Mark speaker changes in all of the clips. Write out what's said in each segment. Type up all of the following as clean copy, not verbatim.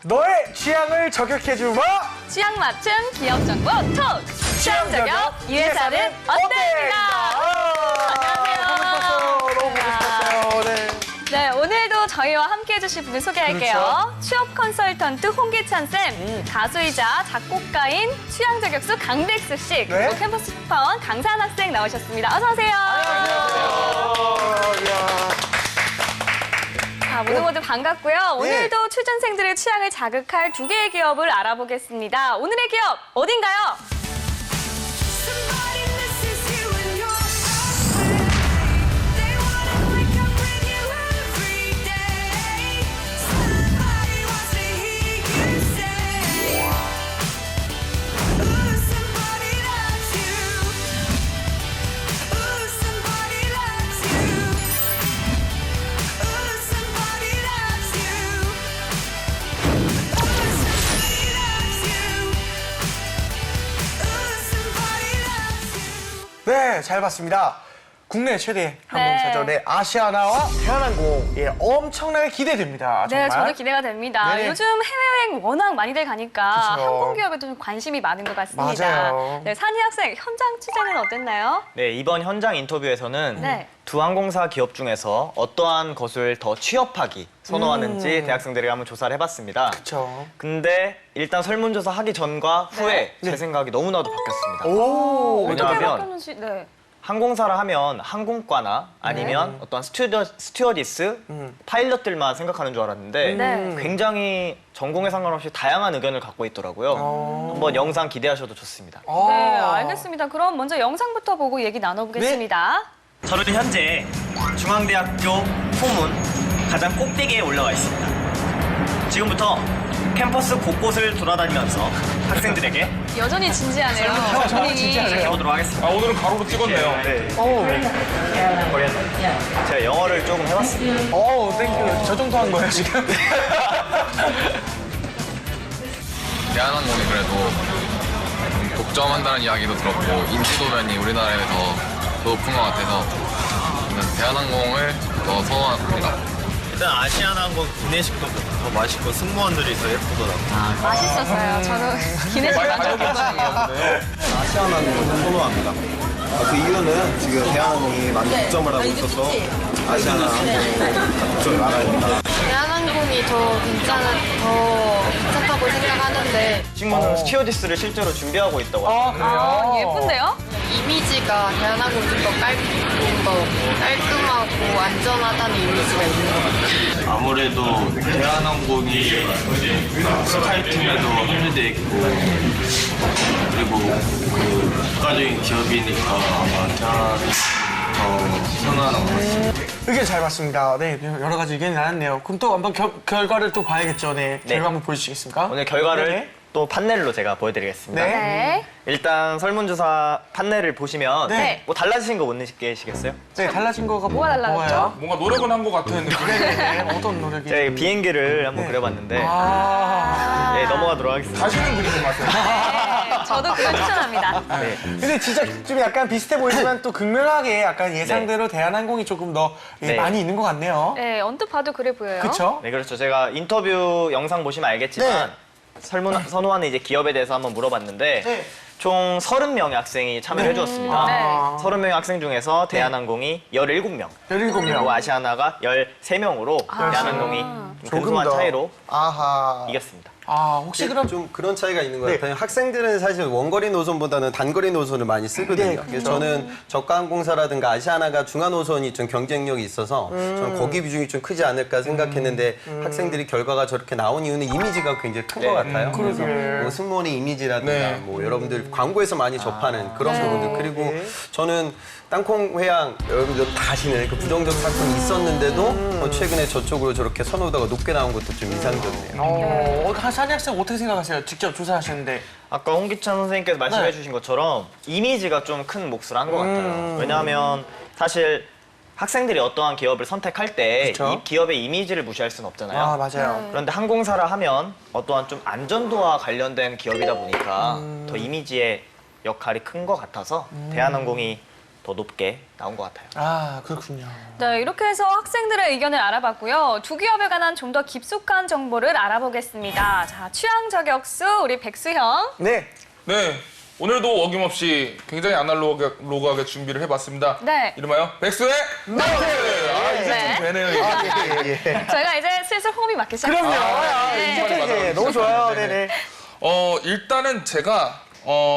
Speaker 1: 너의 취향을 저격해주마.
Speaker 2: 취향 맞춤 기업 정보 톡! 취향 저격 이 회사는 어때입니다. 안녕하세요.
Speaker 1: 너무 보고 싶었어요. 네.
Speaker 2: 네, 오늘도 저희와 함께 해주실 분을 소개할게요.
Speaker 1: 그렇죠.
Speaker 2: 취업 컨설턴트 홍기찬 쌤, 가수이자 작곡가인 취향 저격수 강백수 씨, 그리고
Speaker 1: 네.
Speaker 2: 캠퍼스 특파원 강산 학생 나오셨습니다. 어서 오세요.
Speaker 1: 이야.
Speaker 2: 자, 모두 반갑고요. 오늘도 취준생들의 취향을 자극할 두 개의 기업을 알아보겠습니다. 오늘의 기업 어딘가요?
Speaker 3: Somebody misses you and you're away. They wanna wake up with you every day. Somebody wants to hear you say, ooh, somebody loves you. Ooh, somebody loves you. Ooh, somebody loves you. Ooh, somebody loves you.
Speaker 1: 네, 잘 봤습니다. 국내 최대 항공사죠. 네, 아시아나와 대한항공. 예, 엄청나게 기대됩니다. 정말.
Speaker 2: 네, 저도 기대가 됩니다.
Speaker 1: 네네.
Speaker 2: 요즘 해외여행 워낙 많이들 가니까
Speaker 1: 그쵸.
Speaker 2: 항공기업에 좀 관심이 많은 것 같습니다.
Speaker 1: 맞아요.
Speaker 2: 네, 산희 학생, 현장 취재는 어땠나요?
Speaker 4: 네, 이번 현장 인터뷰에서는
Speaker 2: 네.
Speaker 4: 두 항공사 기업 중에서 어떠한 것을 더 취업하기 선호하는지 대학생들에게 한번 조사를 해봤습니다.
Speaker 1: 그쵸. 근데
Speaker 4: 일단 설문조사 하기 전과 후에 제 생각이 너무나도 바뀌었습니다.
Speaker 1: 오,
Speaker 2: 어떻게
Speaker 4: 왜냐하면
Speaker 2: 바뀌었는지, 네.
Speaker 4: 항공사라 하면 항공과나 아니면 어떤 스튜어디스, 파일럿들만 생각하는 줄 알았는데
Speaker 2: 네.
Speaker 4: 굉장히 전공에 상관없이 다양한 의견을 갖고 있더라고요. 한번 영상 기대하셔도 좋습니다.
Speaker 2: 네, 알겠습니다. 그럼 먼저 영상부터 보고 얘기 나눠보겠습니다.
Speaker 4: 저는 현재 중앙대학교 포문 가장 꼭대기에 올라와 있습니다. 지금부터 캠퍼스 곳곳을 돌아다니면서 학생들에게
Speaker 2: 여전히 진지하네요. 분위기.
Speaker 4: 해보도록 하겠습니다.
Speaker 5: 아, 오늘은 가로로 찍었네요.
Speaker 4: 네. 제가 영어를 조금 해봤습니다.
Speaker 1: 오, 땡큐. 저 정도 한 거예요, 지금?
Speaker 6: 대한항공이 그래도 독점한다는 이야기도 들었고 인지도면이 우리나라에 더 높은 것 같아서 저는 대한항공을 더 선호합니다.
Speaker 7: 일단 아시아나항공 구내식도 더 맛있고 승무원들이 더 예쁘더라고요.
Speaker 2: 맛있어서요. 저도 기내식
Speaker 8: 아시아나항공을 선호합니다. 그 이유는 지금 대한항공이 많이 독점을 하고 있어서 아시아나항공이 독점을 나가야 된다.
Speaker 9: 대한항공이 더 괜찮다고 생각하는데
Speaker 4: 친구는 스튜어디스를 실제로 준비하고 있다고 합니다.
Speaker 2: 아, 예쁜데요?
Speaker 9: 이미지가 대한항공이 좀 더 깔끔하고 안전하다는 이미지가 있는 것 같아요.
Speaker 7: 아무래도 대한항공이 스카이팀에도 합류돼 있고 그리고 그 국가적인 기업이니까 아마 대한항공이 더 선호하는 것 같습니다.
Speaker 1: 의견 잘 봤습니다. 네, 여러 가지 의견이 나왔네요. 그럼 또 한번 결과를 또 봐야겠죠. 네,
Speaker 4: 네.
Speaker 1: 결과 한번 보여주시겠습니까?
Speaker 4: 오늘 결과를
Speaker 1: 네네.
Speaker 4: 또 판넬로 제가 보여드리겠습니다.
Speaker 1: 네.
Speaker 2: 네.
Speaker 4: 일단 설문조사 판넬을 보시면
Speaker 1: 네.
Speaker 4: 뭐 달라지신 거 못 느끼시겠어요?
Speaker 1: 네, 달라진 거가
Speaker 2: 뭐가 달라졌죠?
Speaker 1: 뭐예요?
Speaker 5: 뭔가 노력은 한 것 같은 느낌.
Speaker 1: 네네네, 어떤 노력이?
Speaker 4: 제가 비행기를 한번 그려봤는데
Speaker 1: 아,
Speaker 4: 넘어가도록 하겠습니다.
Speaker 5: 다시는 그리지 마세요.
Speaker 2: 네, 저도 그걸 추천합니다.
Speaker 4: 네.
Speaker 1: 근데 진짜 좀 약간 비슷해 보이지만 또 극명하게 약간 예상대로 대한항공이 조금 더
Speaker 4: 네.
Speaker 1: 많이 있는 것 같네요.
Speaker 2: 네, 언뜻 봐도 그래 보여요.
Speaker 1: 그렇죠?
Speaker 4: 네, 그렇죠. 제가 인터뷰 영상 보시면 알겠지만 선호하는 이제 기업에 대해서 한번 물어봤는데
Speaker 1: 네.
Speaker 4: 총 30명의 학생이 참여를 해주었습니다.
Speaker 2: 네.
Speaker 4: 30명의 학생 중에서 대한항공이 17명,
Speaker 1: 17명.
Speaker 4: 그리고 아시아나가 13명으로 대한항공이 좀
Speaker 1: 조금
Speaker 4: 근소한
Speaker 1: 더.
Speaker 4: 차이로
Speaker 8: 아하.
Speaker 4: 이겼습니다.
Speaker 1: 아, 혹시 그럼
Speaker 8: 좀 그런 차이가 있는 것
Speaker 1: 네.
Speaker 8: 같아요. 학생들은 사실 원거리 노선보다는 단거리 노선을 많이 쓰거든요.
Speaker 1: 네,
Speaker 8: 그래서 저는 저가항공사라든가 아시아나가 중화 노선이 좀 경쟁력이 있어서 저는 거기 비중이 좀 크지 않을까 생각했는데 학생들이 결과가 저렇게 나온 이유는 이미지가 굉장히 큰 것 같아요. 그래서 뭐 승무원의 이미지라든가
Speaker 1: 네.
Speaker 8: 뭐 여러분들 광고에서 많이 접하는 그런 부분들 그리고 저는 땅콩 회항 여러분들 다 아시는 그 부정적 사건이 있었는데도 최근에 저쪽으로 저렇게 선호도가 높게 나온 것도 좀 인상적이네요.
Speaker 1: 산희 학생 어떻게 생각하세요? 직접 조사하셨는데.
Speaker 4: 아까 홍기찬 선생님께서 말씀해 주신 것처럼 이미지가 좀 큰 몫을 한 것 같아요. 왜냐하면 사실 학생들이 어떠한 기업을 선택할 때
Speaker 1: 그쵸?
Speaker 4: 이 기업의 이미지를 무시할 수는 없잖아요.
Speaker 1: 아, 맞아요.
Speaker 4: 그런데 항공사라 하면 어떠한 좀 안전도와 관련된 기업이다 보니까 더 이미지의 역할이 큰 것 같아서 대한항공이 더 높게 나온 것 같아요.
Speaker 1: 아, 그렇군요.
Speaker 2: 네, 이렇게 해서 학생들의 의견을 알아봤고요. 두 기업에 관한 좀 더 깊숙한 정보를 알아보겠습니다. 자, 취향 저격수 우리 백수형.
Speaker 1: 네.
Speaker 5: 네. 오늘도 어김없이 굉장히 아날로그하게 준비를 해봤습니다.
Speaker 2: 네.
Speaker 5: 이름하여 백수의 노트! 아, 이제
Speaker 2: 네.
Speaker 5: 좀 되네요. 이게.
Speaker 1: 예.
Speaker 2: 저희가 이제 슬슬 호흡이 맞기
Speaker 1: 그럼요.
Speaker 2: 시작했어요.
Speaker 1: 아,
Speaker 2: 네.
Speaker 1: 이제 너무 좋아요. 네네.
Speaker 5: 일단은 제가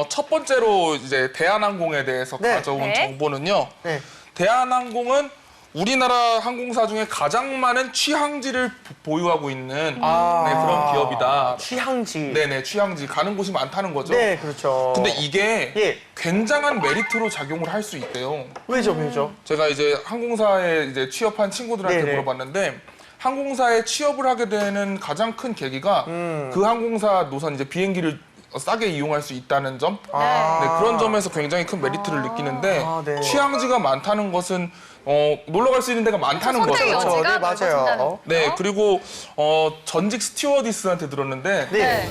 Speaker 5: 첫 번째로 이제 대한항공에 대해서
Speaker 1: 네.
Speaker 5: 가져온
Speaker 2: 네.
Speaker 5: 정보는요.
Speaker 1: 네.
Speaker 5: 대한항공은 우리나라 항공사 중에 가장 많은 취향지를 보유하고 있는 네, 그런 기업이다.
Speaker 1: 취향지.
Speaker 5: 네네, 취향지. 가는 곳이 많다는 거죠.
Speaker 1: 네, 그렇죠.
Speaker 5: 근데 이게
Speaker 1: 예.
Speaker 5: 굉장한 메리트로 작용을 할 수 있대요.
Speaker 1: 왜죠?
Speaker 5: 제가 이제 항공사에 이제 취업한 친구들한테
Speaker 1: 네네.
Speaker 5: 물어봤는데 항공사에 취업을 하게 되는 가장 큰 계기가 그 항공사 노선 이제 비행기를 싸게 이용할 수 있다는 점.
Speaker 1: 아.
Speaker 5: 네, 그런 점에서 굉장히 큰 메리트를 느끼는데
Speaker 1: 네.
Speaker 5: 취향지가 많다는 것은 놀러 갈 수 있는 데가 많다는 거죠.
Speaker 2: 선택의
Speaker 1: 그렇죠.
Speaker 2: 여지가
Speaker 1: 네, 맞아요.
Speaker 2: 넓어진다는
Speaker 5: 네,
Speaker 2: 거.
Speaker 5: 그리고 전직 스튜어디스한테 들었는데
Speaker 1: 네.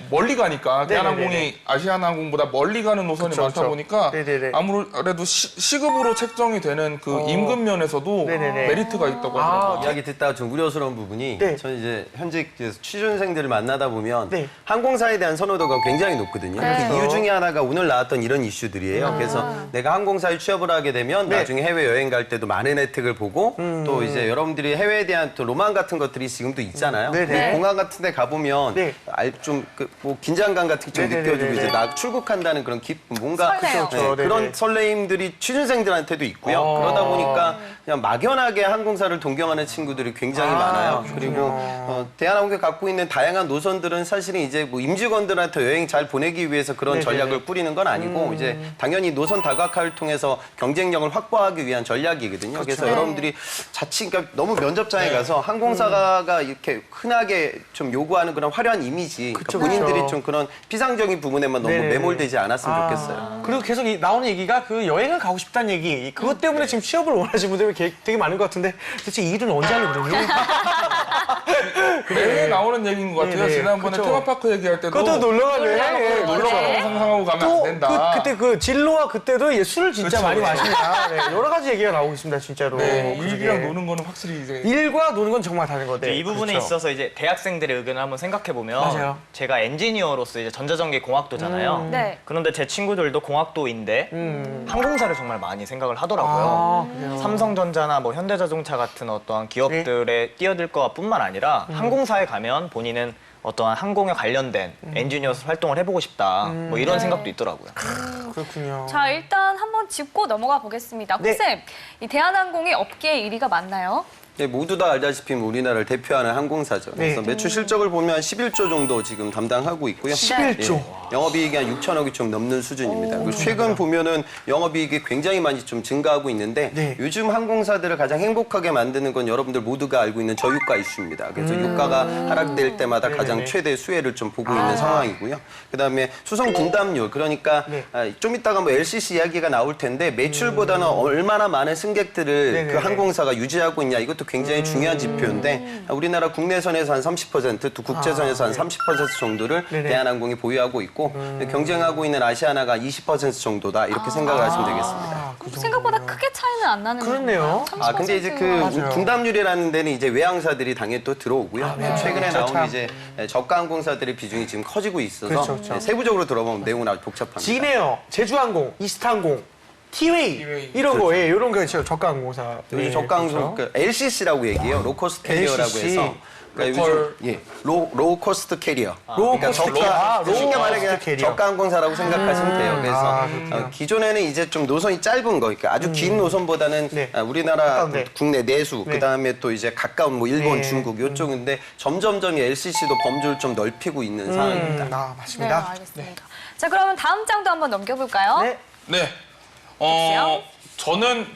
Speaker 5: 멀리 가니까
Speaker 1: 네네네네.
Speaker 5: 대한항공이 아시아나항공보다 멀리 가는 노선이
Speaker 1: 그쵸,
Speaker 5: 많다
Speaker 1: 그쵸.
Speaker 5: 보니까
Speaker 1: 네네네.
Speaker 5: 아무래도 시급으로 책정이 되는 그 임금 면에서도
Speaker 1: 네네네.
Speaker 5: 메리트가 있다고 하더라고요.
Speaker 8: 이야기 듣다가 좀 우려스러운 부분이
Speaker 1: 네.
Speaker 8: 저는 이제 현직 취준생들을 만나다 보면
Speaker 1: 네.
Speaker 8: 항공사에 대한 선호도가 굉장히 높거든요.
Speaker 2: 네.
Speaker 8: 그 이유 중에 하나가 오늘 나왔던 이런 이슈들이에요. 그래서 내가 항공사에 취업을 하게 되면
Speaker 1: 네.
Speaker 8: 나중에 해외 여행 갈 때도 많은 혜택을 보고 또 이제 여러분들이 해외에 대한 또 로망 같은 것들이 지금도 있잖아요.
Speaker 1: 네네.
Speaker 8: 네. 공항 같은 데 가보면
Speaker 1: 네.
Speaker 8: 뭐 긴장감 같은 게 좀
Speaker 1: 네네네네.
Speaker 8: 느껴지고 이제 나 출국한다는 그런 기쁨 뭔가
Speaker 2: 설레요.
Speaker 8: 네,
Speaker 1: 그렇죠.
Speaker 8: 그런
Speaker 1: 네네.
Speaker 8: 설레임들이 취준생들한테도 있고요. 그러다 보니까 그냥 막연하게 항공사를 동경하는 친구들이 굉장히 많아요. 그리고 대한항공이 갖고 있는 다양한 노선들은 사실은 이제 뭐 임직원들한테 여행 잘 보내기 위해서 그런
Speaker 1: 네네네.
Speaker 8: 전략을 꾸리는 건 아니고 이제 당연히 노선 다각화를 통해서 경쟁력을 확보하기 위한 전략이거든요. 그래서 여러분들이 그러니까 너무 면접장에 가서 항공사가 이렇게 흔하게 좀 요구하는 그런 화려한 이미지, 그러니까 본인들이
Speaker 1: 그쵸.
Speaker 8: 좀 그런 피상적인 부분에만 너무
Speaker 1: 네네네.
Speaker 8: 매몰되지 않았으면 좋겠어요.
Speaker 1: 그리고 계속 나오는 얘기가 그 여행을 가고 싶다는 얘기. 그것 때문에 지금 취업을 원하시는 분들이 되게 많은 것 같은데 대체 일은 언제 하는 거니?
Speaker 5: 매해 나오는 얘기인 것 같아요.
Speaker 1: 네네.
Speaker 5: 지난번에
Speaker 1: 그쵸.
Speaker 5: 테마파크 얘기할 때도
Speaker 1: 그것도 놀러 가네.
Speaker 5: 놀러 가는 거 상상하고 가면 안 된다.
Speaker 1: 그때 그 진로와 그때도 술을 진짜
Speaker 5: 그쵸.
Speaker 1: 많이 마시냐. 네, 여러 가지 얘기가 나오고 있습니다, 진짜로.
Speaker 5: 네,
Speaker 1: 그게.
Speaker 5: 일이랑 노는 거는 확실히 이제
Speaker 1: 일과 노는 건 정말 다른 거데.
Speaker 4: 이 부분에
Speaker 1: 그렇죠.
Speaker 4: 있어서 이제 대학생들의 의견을 한번 생각해 보면
Speaker 1: 맞아요.
Speaker 4: 제가 엔지니어로서 이제 전자전기 공학도잖아요.
Speaker 2: 네.
Speaker 4: 그런데 제 친구들도 공학도인데 항공사를 정말 많이 생각을 하더라고요.
Speaker 1: 그래요?
Speaker 4: 삼성전자나 뭐 현대자동차 같은 어떠한 기업들에 뛰어들 것뿐만 아니라 항공사에 가면 본인은 어떠한 항공에 관련된 엔지니어로서 활동을 해보고 싶다. 뭐 이런 생각도 있더라고요.
Speaker 1: 그렇군요.
Speaker 2: 자, 일단 한번 짚고 넘어가 보겠습니다.
Speaker 1: 네.
Speaker 2: 쌤, 이 대한항공이 업계의 1위가 맞나요?
Speaker 8: 네, 모두 다 알다시피 우리나라를 대표하는 항공사죠.
Speaker 1: 네.
Speaker 8: 그래서 매출 실적을 보면 11조 정도 지금 담당하고 있고요.
Speaker 1: 11조.
Speaker 8: 예, 영업이익이 한 6천억이 좀 넘는 수준입니다. 그리고 최근 보면은 영업이익이 굉장히 많이 좀 증가하고 있는데
Speaker 1: 네.
Speaker 8: 요즘 항공사들을 가장 행복하게 만드는 건 여러분들 모두가 알고 있는 저유가 이슈입니다. 그래서 유가가 하락될 때마다 가장
Speaker 1: 네네네.
Speaker 8: 최대 수혜를 좀 보고 있는 상황이고요. 그다음에 수송 분담률 그러니까
Speaker 1: 네.
Speaker 8: 좀 이따가 뭐 LCC 이야기가 나올 텐데 매출보다는 얼마나 많은 승객들을
Speaker 1: 네네네.
Speaker 8: 그 항공사가 유지하고 있냐 이것도 굉장히 중요한 지표인데 우리나라 국내선에서 한 30%, 또 국제선에서 한 30% 정도를
Speaker 1: 네네.
Speaker 8: 대한항공이 보유하고 있고 경쟁하고 있는 아시아나가 20% 정도다 이렇게 생각을 하시면 되겠습니다.
Speaker 2: 생각보다 크게 차이는 안 나는.
Speaker 1: 그렇네요.
Speaker 2: 30%
Speaker 8: 근데 이제 그
Speaker 1: 맞아요.
Speaker 8: 분담률이라는 데는 이제 외항사들이 당연히 또 들어오고요. 최근에
Speaker 1: 그렇죠.
Speaker 8: 나온 이제 저가 항공사들의 비중이 지금 커지고 있어서
Speaker 1: 그렇죠, 그렇죠.
Speaker 8: 세부적으로 들어보면 내용은 아주 복잡합니다.
Speaker 1: 진에어, 제주항공, 이스타항공, 티웨이
Speaker 5: 티웨이.
Speaker 1: 이런 거, 예, 이런 거 있죠. 저가 항공사.
Speaker 8: 요즘
Speaker 1: 예,
Speaker 8: 저가 항공
Speaker 1: 그렇죠.
Speaker 8: 그 LCC라고 얘기해요. 로코스트 캐리어라고
Speaker 1: LCC.
Speaker 8: 해서. 그러니까
Speaker 5: 로컬.
Speaker 8: 요즘 로코스트 캐리어.
Speaker 1: 로우코스트
Speaker 8: 쉽게 말해 그냥
Speaker 1: 캐리어.
Speaker 8: 저가 항공사라고 생각하시면 돼요. 그래서
Speaker 1: 그렇군요.
Speaker 8: 기존에는 이제 좀 노선이 짧은 거, 그러니까 아주 긴 노선보다는
Speaker 1: 네.
Speaker 8: 우리나라
Speaker 1: 가까운데.
Speaker 8: 국내 내수,
Speaker 1: 네.
Speaker 8: 그다음에 또 이제 가까운 뭐 일본,
Speaker 1: 네.
Speaker 8: 중국 이쪽인데 점점점 이 LCC도 범주를 좀 넓히고 있는 상황입니다.
Speaker 2: 네,
Speaker 1: 맞습니다.
Speaker 2: 알겠습니다. 자, 그러면 다음 장도 한번 넘겨볼까요?
Speaker 1: 네.
Speaker 5: 네.
Speaker 2: 글쎄요.
Speaker 5: 저는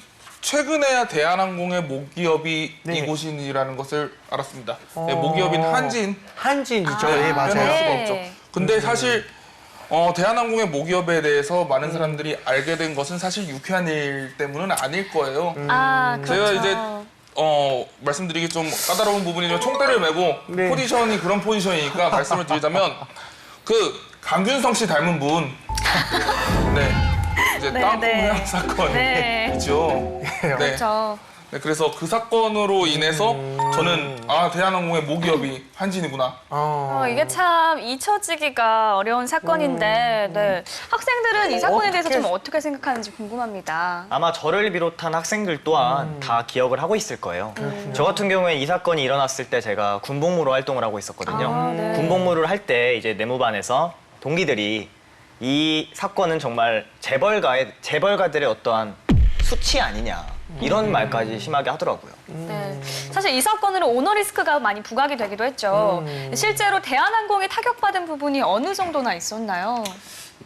Speaker 5: 최근에야 대한항공의 모기업이
Speaker 1: 네.
Speaker 5: 이곳이라는 것을 알았습니다. 네, 모기업인 한진.
Speaker 1: 한진이죠.
Speaker 5: 네,
Speaker 1: 예, 맞아요.
Speaker 5: 빼놓을 수가
Speaker 2: 네.
Speaker 5: 없죠. 근데 사실 대한항공의 모기업에 대해서 많은 사람들이 알게 된 것은 사실 유쾌한 일 때문은 아닐 거예요.
Speaker 2: 아, 그렇죠.
Speaker 5: 제가 이제 말씀드리기 좀 까다로운 부분이지만 총대를 메고
Speaker 1: 네.
Speaker 5: 포지션이 그런 포지션이니까 말씀을 드리자면 그 강균성 씨 닮은 분. 네. 이제
Speaker 2: 네,
Speaker 5: 땅콩
Speaker 2: 네.
Speaker 5: 회항 사건이죠.
Speaker 2: 네.
Speaker 5: 네.
Speaker 2: 그렇죠.
Speaker 5: 네, 그래서 그 사건으로 인해서 저는 대한항공의 모기업이 한진이구나.
Speaker 2: 이게 참 잊혀지기가 어려운 사건인데 네. 학생들은 이 사건에 대해서 좀 어떻게 생각하는지 궁금합니다.
Speaker 4: 아마 저를 비롯한 학생들 또한 다 기억을 하고 있을 거예요. 저 같은 경우에 이 사건이 일어났을 때 제가 군복무로 활동을 하고 있었거든요.
Speaker 2: 네.
Speaker 4: 군복무를 할 때 이제 내무반에서 동기들이 이 사건은 정말 재벌가들의 어떠한 수치 아니냐 이런 말까지 심하게 하더라고요.
Speaker 2: 네. 사실 이 사건으로 오너 리스크가 많이 부각이 되기도 했죠. 실제로 대한항공이 타격받은 부분이 어느 정도나 있었나요?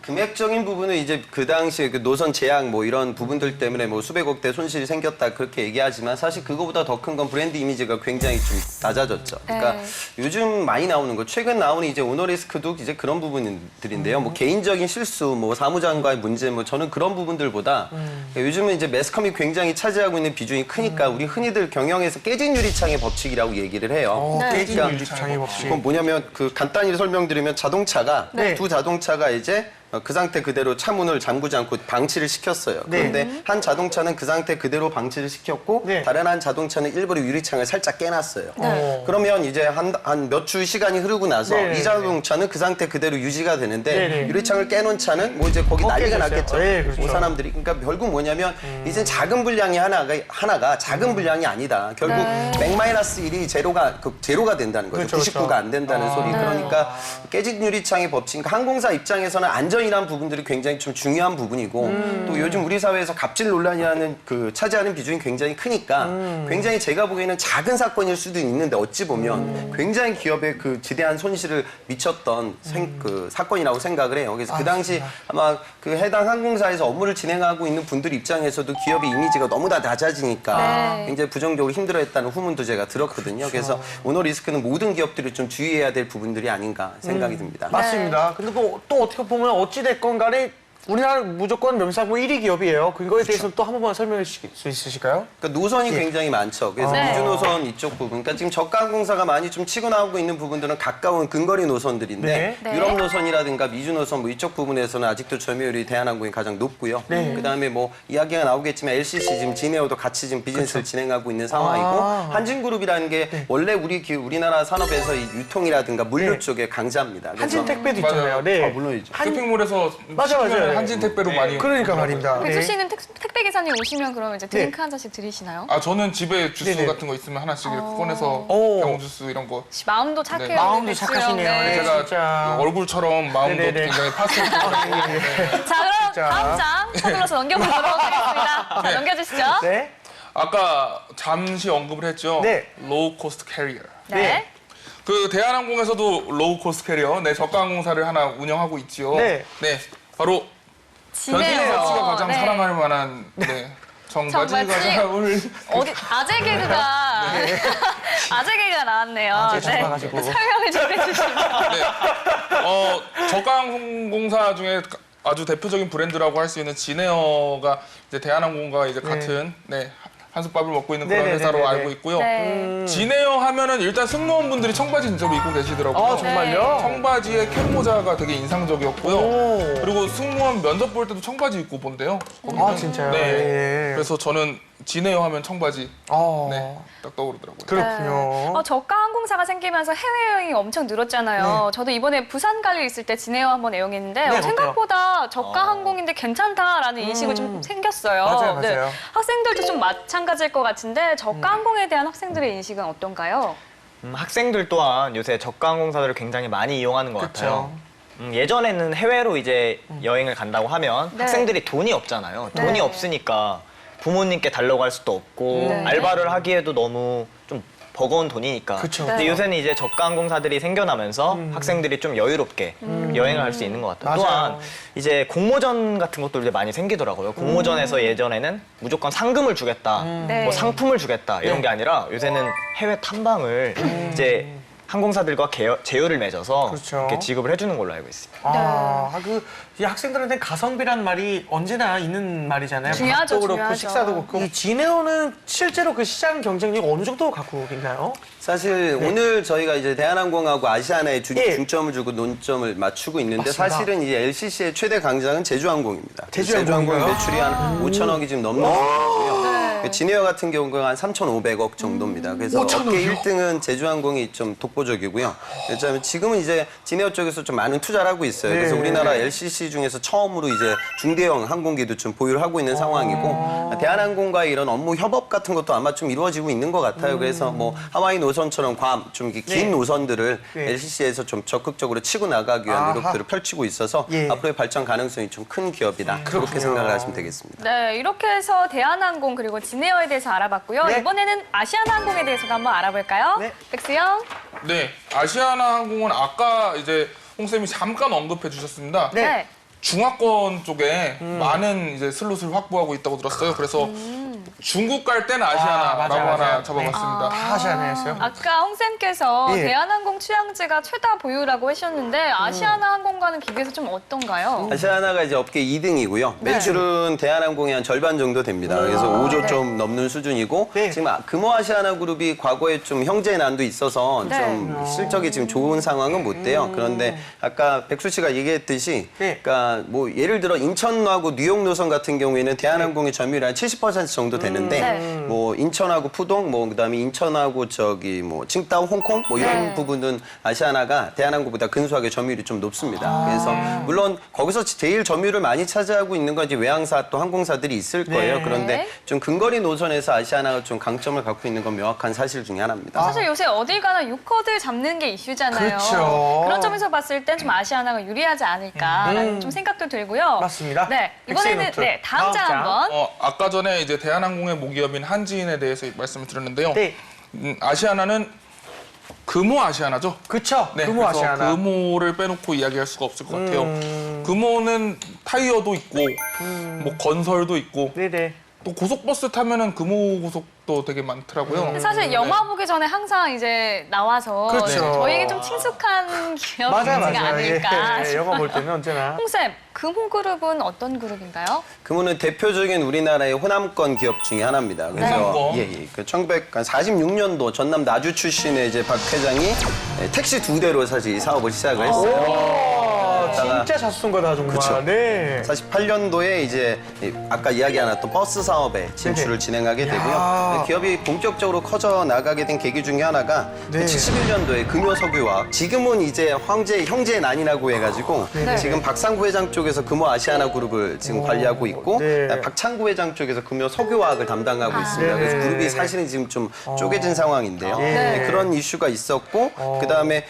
Speaker 8: 금액적인 부분은 이제 그 당시에 그 노선 제약 뭐 이런 부분들 때문에 뭐 수백억대 손실이 생겼다 그렇게 얘기하지만 사실 그거보다 더 큰 건 브랜드 이미지가 굉장히 좀 낮아졌죠. 그러니까
Speaker 2: 네.
Speaker 8: 요즘 많이 나오는 거 최근 나오는 이제 오너 리스크도 이제 그런 부분들인데요. 뭐 개인적인 실수, 뭐 사무장과의 문제, 뭐 저는 그런 부분들보다 요즘은 이제 매스컴이 굉장히 차지하고 있는 비중이 크니까 우리 흔히들 경영에서 깨진 유리창의 법칙이라고 얘기를 해요.
Speaker 2: 네.
Speaker 1: 깨진 유리창의 법칙.
Speaker 8: 그건 뭐냐면 그 간단히 설명드리면 자동차가
Speaker 1: 네.
Speaker 8: 두 자동차가 이제 그 상태 그대로 차문을 잠그지 않고 방치를 시켰어요.
Speaker 1: 네.
Speaker 8: 그런데 한 자동차는 그 상태 그대로 방치를 시켰고
Speaker 1: 네.
Speaker 8: 다른 한 자동차는 일부러 유리창을 살짝 깨놨어요.
Speaker 2: 네.
Speaker 8: 그러면 이제 한 몇 주 시간이 흐르고 나서
Speaker 1: 네.
Speaker 8: 이 자동차는 그 상태 그대로 유지가 되는데
Speaker 1: 네.
Speaker 8: 유리창을 깨놓은 차는 뭐 이제 거기 난리가
Speaker 1: 깨졌어요.
Speaker 8: 났겠죠.
Speaker 1: 네, 그렇죠.
Speaker 8: 뭐 사람들이 그러니까 결국 뭐냐면 이제 작은 분량이 하나가 작은 분량이 아니다. 결국 맥-1이 제로가 된다는 거죠.
Speaker 1: 그렇죠,
Speaker 8: 99가 안 된다는 소리. 그러니까 깨진 유리창의 법칙. 그러니까 항공사 입장에서는 안전이란 부분들이 굉장히 좀 중요한 부분이고 또 요즘 우리 사회에서 갑질 논란이라는 그 차지하는 비중이 굉장히 크니까 굉장히 제가 보기에는 작은 사건일 수도 있는데 어찌 보면 굉장히 기업에 그 지대한 손실을 미쳤던 그 사건이라고 생각을 해요. 그래서 그 당시 아마 그 해당 항공사에서 업무를 진행하고 있는 분들 입장에서도 기업의 이미지가 너무 다 낮아지니까
Speaker 2: 네.
Speaker 8: 굉장히 부정적으로 힘들어했다는 후문도 제가 들었거든요. 그래서 오너 리스크는 모든 기업들이 좀 주의해야 될 부분들이 아닌가 생각이 듭니다.
Speaker 1: 맞습니다. 근데 또 어떻게 보면 어찌됐건 간에 우리나라 무조건 명사고 1위 기업이에요. 그거에 대해서는 또 한 번만 설명해 주실 수 있으실까요?
Speaker 8: 그러니까 노선이 굉장히 많죠. 그래서
Speaker 2: 네.
Speaker 8: 미주 노선 이쪽 부분, 그러니까 지금 저가 항공사가 많이 좀 치고 나오고 있는 부분들은 가까운 근거리 노선들인데
Speaker 2: 네.
Speaker 8: 유럽 노선이라든가 미주 노선 뭐 이쪽 부분에서는 아직도 점유율이 대한항공이 가장 높고요. 그다음에 뭐 이야기가 나오겠지만 LCC 지금 지네어도 같이 지금 비즈니스를 진행하고 있는 상황이고 한진그룹이라는 게 원래 우리나라 산업에서 이 유통이라든가 물류 쪽에 강자입니다. 그래서
Speaker 1: 한진 택배도
Speaker 5: 맞아요.
Speaker 1: 있잖아요. 네.
Speaker 8: 물론이죠.
Speaker 5: 쇼핑몰에서
Speaker 1: 맞아요.
Speaker 5: 시키면 한진 택배로 많이.
Speaker 1: 그러니까 말입니다.
Speaker 2: 백수
Speaker 1: 네.
Speaker 2: 씨는 택배 기사님 오시면 그러면 이제 드링크 한 잔씩 드리시나요?
Speaker 5: 저는 집에 주스
Speaker 1: 네네.
Speaker 5: 같은 거 있으면 하나씩 이렇게 꺼내서
Speaker 1: 오.
Speaker 5: 병 주스 이런 거.
Speaker 2: 마음도 착해요.
Speaker 5: 네.
Speaker 1: 마음도
Speaker 2: 백수 형.
Speaker 1: 착하시네요.
Speaker 2: 네.
Speaker 1: 네.
Speaker 5: 제가
Speaker 1: 진짜.
Speaker 5: 얼굴처럼 마음도
Speaker 1: 네네네.
Speaker 5: 굉장히 파스텔.
Speaker 2: 자, 그럼
Speaker 1: 진짜.
Speaker 2: 다음 장 서둘러서 넘겨보도록 하겠습니다. 자, 넘겨주시죠.
Speaker 1: 네.
Speaker 5: 아까 잠시 언급을 했죠.
Speaker 1: 네.
Speaker 5: 로우 코스트 캐리어.
Speaker 2: 네.
Speaker 5: 그 대한항공에서도 로우 코스트 캐리어, 저가 항공사를 하나 운영하고 있지요.
Speaker 1: 네.
Speaker 5: 바로 변진섭 씨가 가장
Speaker 2: 네.
Speaker 5: 사랑할 만한 정바지가
Speaker 2: 정바지.
Speaker 5: 잘 어울릴.
Speaker 2: 어디 아재 개그가 아재 개그가 나왔네요.
Speaker 1: 아재 잡아가지고.
Speaker 2: 설명을 좀 해주시면.
Speaker 5: 저가 항공사 중에 아주 대표적인 브랜드라고 할 수 있는 지네어가 이제 대한항공과 이제 같은 한솥밥을 먹고 있는 그런
Speaker 1: 네네네네네.
Speaker 5: 회사로 알고 있고요.
Speaker 2: 네.
Speaker 5: 지네어 하면은 일단 승무원분들이 청바지 진짜로 입고 계시더라고요.
Speaker 1: 아, 정말요?
Speaker 5: 청바지에 캡모자가 되게 인상적이었고요.
Speaker 1: 오.
Speaker 5: 그리고 승무원 면접 볼 때도 청바지 입고 본대요. 거기는.
Speaker 1: 아, 진짜요?
Speaker 5: 네.
Speaker 1: 예.
Speaker 5: 그래서 저는 지네어 하면 청바지 딱 떠오르더라고요.
Speaker 1: 그렇군요.
Speaker 2: 저가 항공사가 생기면서 해외여행이 엄청 늘었잖아요. 저도 이번에 부산 갈 일 있을 때 지네어 한번 애용했는데
Speaker 1: 네,
Speaker 2: 생각보다 저가 항공인데 괜찮다라는 인식이 좀 생겼어요.
Speaker 1: 맞아요,
Speaker 2: 네.
Speaker 1: 맞아요.
Speaker 2: 학생들도 좀 마찬가지일 것 같은데 저가 항공에 대한 학생들의 인식은 어떤가요?
Speaker 4: 학생들 또한 요새 저가 항공사들을 굉장히 많이 이용하는 것
Speaker 1: 그쵸.
Speaker 4: 같아요. 예전에는 해외로 이제 여행을 간다고 하면
Speaker 2: 네.
Speaker 4: 학생들이 돈이 없잖아요.
Speaker 2: 네.
Speaker 4: 돈이 없으니까 부모님께 달라고 할 수도 없고
Speaker 2: 네.
Speaker 4: 알바를 하기에도 너무 좀 버거운 돈이니까.
Speaker 1: 그쵸.
Speaker 4: 근데
Speaker 2: 네.
Speaker 4: 요새는 이제 저가 항공사들이 생겨나면서 학생들이 좀 여유롭게 여행을 할 수 있는 것 같아요.
Speaker 1: 맞아요.
Speaker 4: 또한 이제 공모전 같은 것도 이제 많이 생기더라고요. 공모전에서 예전에는 무조건 상금을 주겠다,
Speaker 2: 네.
Speaker 4: 뭐 상품을 주겠다 이런 게 아니라 요새는 해외 탐방을 이제 항공사들과 제휴를 맺어서
Speaker 1: 그렇죠.
Speaker 4: 이렇게 지급을 해주는 걸로 알고 있습니다.
Speaker 1: 이 학생들한테 가성비란 말이 언제나 있는 말이잖아요.
Speaker 2: 중요하죠,
Speaker 1: 밥도 그렇고
Speaker 2: 중요하죠.
Speaker 1: 식사도 그렇고. 이 진에어는 실제로 그 시장 경쟁력 어느 정도 갖고 있나요?
Speaker 8: 사실 오늘 저희가 이제 대한항공하고 아시아나에
Speaker 1: 예.
Speaker 8: 중점을 주고 논점을 맞추고 있는데
Speaker 1: 맞습니다.
Speaker 8: 사실은 이제 LCC의 최대 강장은 제주항공입니다.
Speaker 1: 제주항공인가요?
Speaker 8: 매출이 한 5천억이 지금 넘는 거고요. 진에어 같은 경우가 한 3,500억 정도입니다. 그래서 업계 1등은 제주항공이 좀 독보적이고요. 왜냐하면 지금은 이제 진에어 쪽에서 좀 많은 투자를 하고 있어요. 그래서 우리나라 LCC 중에서 처음으로 이제 중대형 항공기도 좀 보유를 하고 있는 상황이고 대한항공과의 이런 업무 협업 같은 것도 아마 좀 이루어지고 있는 것 같아요. 그래서 뭐 하와이 노선처럼 좀 이렇게 긴 노선들을 LCC에서 좀 적극적으로 치고 나가기 위한 노력들을 펼치고 있어서 앞으로의 발전 가능성이 좀 큰 기업이다. 그렇게 생각을 하시면 되겠습니다.
Speaker 2: 네, 이렇게 해서 대한항공 그리고 진에어에 대해서 알아봤고요.
Speaker 1: 네.
Speaker 2: 이번에는 아시아나항공에 대해서도 한번 알아볼까요?
Speaker 1: 네.
Speaker 2: 백수영.
Speaker 5: 네, 아시아나항공은 아까 이제 홍 쌤이 잠깐 언급해 주셨습니다.
Speaker 2: 네.
Speaker 5: 중화권 쪽에 많은 이제 슬롯을 확보하고 있다고 들었어요. 그래서 중국 갈 때는 아시아나라고
Speaker 1: 맞아요,
Speaker 5: 하나
Speaker 1: 맞아요.
Speaker 5: 잡아봤습니다.
Speaker 1: 다 아시아나였어요?
Speaker 2: 아까 홍쌤께서
Speaker 1: 예.
Speaker 2: 대한항공 취향제가 최다 보유라고 하셨는데 아시아나항공과는 비교해서 좀 어떤가요?
Speaker 8: 아시아나가 이제 업계 2등이고요. 매출은 대한항공의 한 절반 정도 됩니다. 그래서 5조 좀 넘는 수준이고
Speaker 1: 네.
Speaker 8: 지금 금호 아시아나 그룹이 과거에 좀 형제 난도 있어서
Speaker 2: 네.
Speaker 8: 좀 실적이 지금 좋은 상황은 못 돼요. 그런데 아까 백수 씨가 얘기했듯이
Speaker 1: 네.
Speaker 8: 그러니까 뭐 예를 들어 인천하고 뉴욕 노선 같은 경우에는 대한항공의 점유율이 한 70% 정도 되는데
Speaker 2: 네.
Speaker 8: 뭐 인천하고 푸동 뭐 그다음에 인천하고 저기 뭐 칭다오 홍콩 뭐 이런
Speaker 2: 네.
Speaker 8: 부분은 아시아나가 대한항공보다 근소하게 점유율이 좀 높습니다. 그래서 물론 거기서 제일 점유율을 많이 차지하고 있는 건 이제 외항사 또 항공사들이 있을 거예요.
Speaker 1: 네.
Speaker 8: 그런데 좀 근거리 노선에서 아시아나가 좀 강점을 갖고 있는 건 명확한 사실 중에 하나입니다.
Speaker 2: 사실 요새 어딜 가나 유커들 잡는 게 이슈잖아요.
Speaker 1: 그렇죠.
Speaker 2: 그런 점에서 봤을 땐 좀 아시아나가 유리하지 않을까라는 좀 생각도 들고요.
Speaker 1: 맞습니다.
Speaker 2: 네, 이번에는
Speaker 1: 백세노트.
Speaker 2: 네, 다음 장
Speaker 1: 다음 장.
Speaker 2: 한번.
Speaker 5: 아까 전에 이제 대한항공의 모기업인 한지인에 대해서 말씀을 드렸는데요.
Speaker 1: 네.
Speaker 5: 아시아나는 금호 아시아나죠?
Speaker 1: 그쵸?
Speaker 5: 네,
Speaker 1: 금호
Speaker 5: 그래서
Speaker 1: 아시아나.
Speaker 5: 금호를 빼놓고 이야기할 수가 없을 것 같아요. 금호는 타이어도 있고, 뭐 건설도 있고,
Speaker 1: 네네.
Speaker 5: 또 고속버스 타면은 금호 고속도 되게 많더라고요.
Speaker 2: 사실 영화 보기 전에 항상 이제 나와서
Speaker 1: 그렇죠.
Speaker 2: 저에게 좀 친숙한 기업이지가 아닐까
Speaker 1: 예,
Speaker 2: 싶어요.
Speaker 1: 영화 볼 때는 언제나.
Speaker 2: 홍쌤, 금호그룹은 어떤 그룹인가요?
Speaker 8: 금호는 대표적인 우리나라의 호남권 기업 중에 하나입니다. 그래서
Speaker 5: 호남권.
Speaker 8: 그 1946년도 전남 나주 출신의 이제 박 회장이 택시 2대로 사실 이 사업을 시작을 했어요.
Speaker 1: 진짜 잘 쓴 거다 정말.
Speaker 8: 그쵸.
Speaker 1: 네.
Speaker 8: 48년도에 이제 아까 이야기하셨던 버스 사업에 진출을 진행하게 되고요. 기업이 본격적으로 커져 나가게 된 계기 중에 하나가
Speaker 1: 네.
Speaker 8: 71년도에 금호석유화학, 지금은 이제 형제 난이라고 해가지고 지금 박상구 회장 쪽에서 금호 아시아나 그룹을 지금 관리하고 있고
Speaker 1: 네.
Speaker 8: 박창구 회장 쪽에서 금호 석유화학을 담당하고 있습니다. 그래서
Speaker 1: 네.
Speaker 8: 그룹이 사실은 지금 좀 쪼개진 상황인데요. 네, 그런 이슈가 있었고 그다음에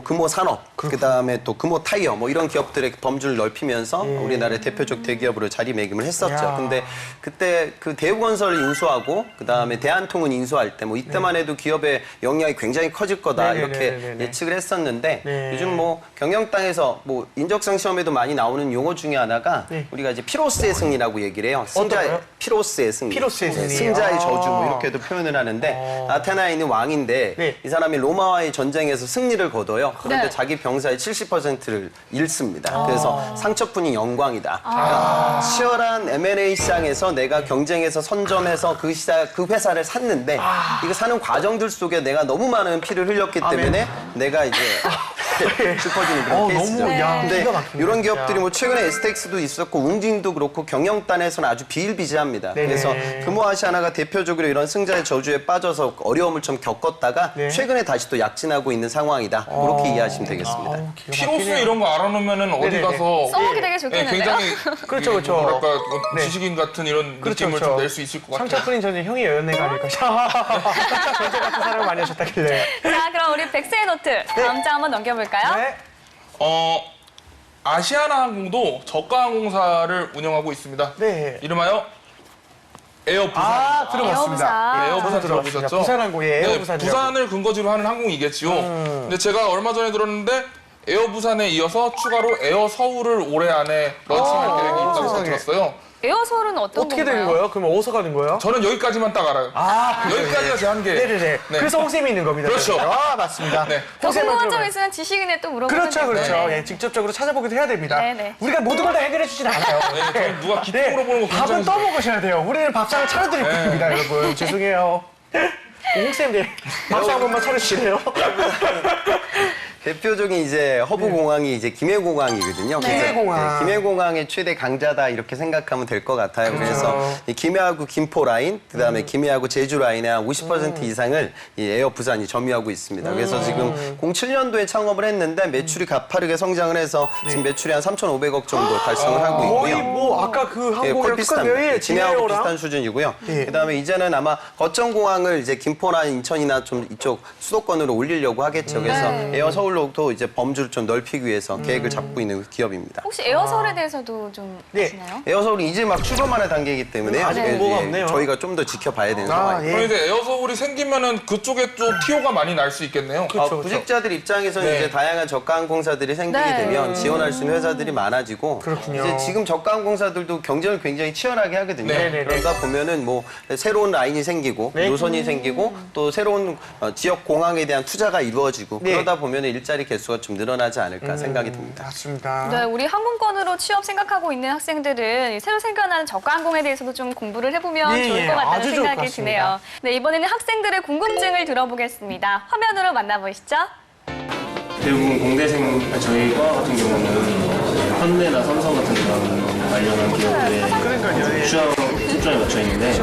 Speaker 8: 금호 산업, 그다음에 또 금호 타이어 뭐 이런 기업들의 범주를 넓히면서 우리나라의 대표적 대기업으로 자리매김을 했었죠.
Speaker 1: 야.
Speaker 8: 근데 그때 그 대우건설을 인수하고 그다음에 대한통운 인수할 때 뭐 이때만 해도 기업의 영향이 굉장히 커질 거다 이렇게 예측을 했었는데 요즘 뭐 경영땅에서 뭐 인적성 시험에도 많이 나오는 용어 중에 하나가 우리가 이제 피로스의 승리라고 얘기를 해요.
Speaker 1: 어떤가요?
Speaker 8: 피로스의 승리.
Speaker 1: 피로스의 승리.
Speaker 8: 승자의 저주 뭐 이렇게도 표현을 하는데 아테나에 있는 왕인데 이 사람이 로마와의 전쟁에서 승리를 거둬요. 그런데
Speaker 2: 네.
Speaker 8: 자기 병사의 70%를 잃습니다. 그래서 상처뿐인 영광이다. 그러니까 치열한 M&A 시장에서 내가 경쟁에서 선점해서 그 회사를 샀는데 이거 사는 과정들 속에 내가 너무 많은 피를 흘렸기 때문에 내가 이제 슬퍼지는 그런 케이스죠.
Speaker 1: 너무, 야,
Speaker 8: 근데
Speaker 1: 기가 막힙니다,
Speaker 8: 이런
Speaker 1: 진짜.
Speaker 8: 기업들이 뭐 최근에 에스텍스도 있었고 웅진도 그렇고 경영단에서는 아주 비일비재합니다.
Speaker 1: 네네.
Speaker 8: 그래서 금호아시아나가 대표적으로 이런 승자의 저주에 빠져서 어려움을 좀 겪었다가 최근에 다시 또 약진하고 있는 상황이다. 그렇게 이해하시면 되겠습니다.
Speaker 5: 피로스 이런 거 알아놓으면은 어디
Speaker 1: 네네네.
Speaker 5: 가서
Speaker 2: 써먹기 되게
Speaker 5: 네,
Speaker 2: 좋겠는데요?
Speaker 5: 굉장히
Speaker 1: 그렇죠, 그렇죠.
Speaker 5: 뭐랄까
Speaker 1: 네.
Speaker 5: 지식인 같은 이런
Speaker 1: 그렇죠,
Speaker 5: 느낌을
Speaker 1: 그렇죠.
Speaker 5: 좀 낼 수 있을 것 같아요.
Speaker 1: 상처뿐인 저는 형이 연애가 아닐까. 전체 같은 사람을 많이 하셨다길래.
Speaker 2: 자, 그럼 우리 백세의 노트 다음 장 한번 넘겨볼까요?
Speaker 1: 네.
Speaker 5: 아시아나 항공도 저가 항공사를 운영하고 있습니다.
Speaker 1: 네.
Speaker 5: 이름하여 에어 부산.
Speaker 1: 아, 들어봤습니다.
Speaker 2: 에어부산.
Speaker 5: 에어 부산
Speaker 1: 들어봤습니다.
Speaker 5: 들어보셨죠?
Speaker 1: 부산항공의 에어
Speaker 5: 네,
Speaker 1: 부산이라고.
Speaker 5: 부산을 근거지로 하는 항공이겠지요. 근데 제가 얼마 전에 들었는데 에어 부산에 이어서 추가로 에어 서울을 올해 안에 런칭할 계획이 있다고
Speaker 1: 세상에.
Speaker 5: 들었어요.
Speaker 2: 에어서울은 어떤
Speaker 1: 어떻게
Speaker 2: 건가요?
Speaker 1: 되는 거예요? 그럼 어디서 가는 거예요?
Speaker 5: 저는 여기까지만 딱 알아요. 여기까지가 제 한계.
Speaker 1: 네네네.
Speaker 5: 네.
Speaker 1: 그래서 홍쌤이 있는 겁니다.
Speaker 5: 그렇죠.
Speaker 1: 아, 맞습니다.
Speaker 5: 네.
Speaker 2: 더
Speaker 1: 홍쌤한테
Speaker 2: 궁금한 점
Speaker 1: 물어봐요.
Speaker 2: 있으면 지식인에 또 물어보면
Speaker 1: 그렇죠, 그렇죠.
Speaker 2: 되죠.
Speaker 1: 예, 직접적으로 찾아보기도 해야 됩니다.
Speaker 2: 네네.
Speaker 1: 우리가 모든 걸 다 해결해 주진 않아요.
Speaker 5: 저는 누가 깊이 물어보는 거
Speaker 1: 밥은
Speaker 5: 굉장히
Speaker 1: 떠 먹으셔야 돼요. 우리는 밥상을 차려드릴 겁니다, 여러분. 죄송해요. 홍쌤, 네. 밥상 한 번만 차려주시래요.
Speaker 8: 대표적인 이제 허브공항이 이제 김해공항이거든요. 그래서
Speaker 1: 김해공항.
Speaker 8: 김해공항의 최대 강자다 이렇게 생각하면 될 것 같아요. 그래서 이 김해하고 김포 라인, 그다음에 김해하고 제주 라인의 한 50% 이상을 이 에어 부산이 점유하고 있습니다. 그래서 지금 07년도에 창업을 했는데 매출이 가파르게 성장을 해서 지금 매출이 한 3,500억 정도 달성을 하고
Speaker 1: 거의
Speaker 8: 있고요.
Speaker 1: 뭐, 아까 그
Speaker 8: 예,
Speaker 1: 항공이랑
Speaker 8: 거의 비슷합니다.
Speaker 1: 똑같네요.
Speaker 8: 김해하고 비슷한 수준이고요. 그다음에 이제는 아마 거점공항을 이제 김포나 인천이나 좀 이쪽 수도권으로 올리려고 하겠죠. 그래서 에어 서울로도 이제 범주를 좀 넓히기 위해서 계획을 잡고 있는 기업입니다.
Speaker 2: 혹시 에어서울에 대해서도 좀
Speaker 1: 네.
Speaker 2: 아시나요?
Speaker 8: 에어 서울이 이제 막 출범하는 단계이기 때문에
Speaker 1: 아직 공고가 없네요.
Speaker 8: 저희가 좀 더 지켜봐야 되는 상황입니다.
Speaker 5: 그럼 이제 에어서울이 생기면은 그쪽에 좀 티오가 많이 날 수 있겠네요.
Speaker 1: 그렇죠.
Speaker 8: 구직자들 입장에서는
Speaker 5: 네.
Speaker 8: 이제 다양한 저가 항공사들이 생기게
Speaker 2: 네.
Speaker 8: 되면 지원할 수 있는 회사들이 많아지고
Speaker 1: 그렇군요.
Speaker 8: 이제 지금 저가 항공사들도 경쟁을 굉장히 치열하게 하거든요.
Speaker 1: 네.
Speaker 8: 그러다 보면은 뭐 새로운 라인이 생기고
Speaker 1: 네.
Speaker 8: 노선이 생기고 또 새로운 지역 공항에 대한 투자가 이루어지고
Speaker 1: 네.
Speaker 8: 그러다 보면은 일자리 개수가 좀 늘어나지 않을까 생각이 듭니다.
Speaker 1: 맞습니다.
Speaker 2: 네, 우리 항공권으로 취업 생각하고 있는 학생들은 이 새로 생겨나는 저가 항공에 대해서도 좀 공부를 해보면
Speaker 1: 예,
Speaker 2: 좋을
Speaker 1: 예.
Speaker 2: 것 같다는
Speaker 1: 아주 좋을 것
Speaker 2: 생각이
Speaker 1: 같습니다.
Speaker 2: 드네요. 네, 이번에는 학생들의 궁금증을 들어보겠습니다. 화면으로 만나보시죠.
Speaker 10: 대부분 공대생 저희과 같은 경우는 현대나 삼성 같은 그런 관련한 기업들의 출장에 맞춰 있는데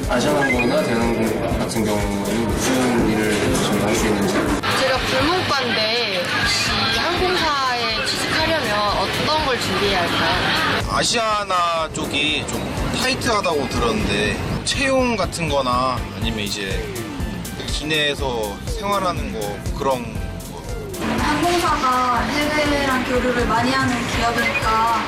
Speaker 10: 아시아나항공이나 대한항공 같은 경우에는 무슨 일을 저희가 할 수 있는지
Speaker 9: 제가 불문과인데 혹시 항공사에 취직하려면 어떤 걸 준비해야 할까요?
Speaker 7: 아시아나 쪽이 좀 타이트하다고 들었는데 채용 같은 거나 아니면 이제 기내에서 생활하는 거 그런 거.
Speaker 11: 항공사가 해외랑 교류를 많이 하는 기업이니까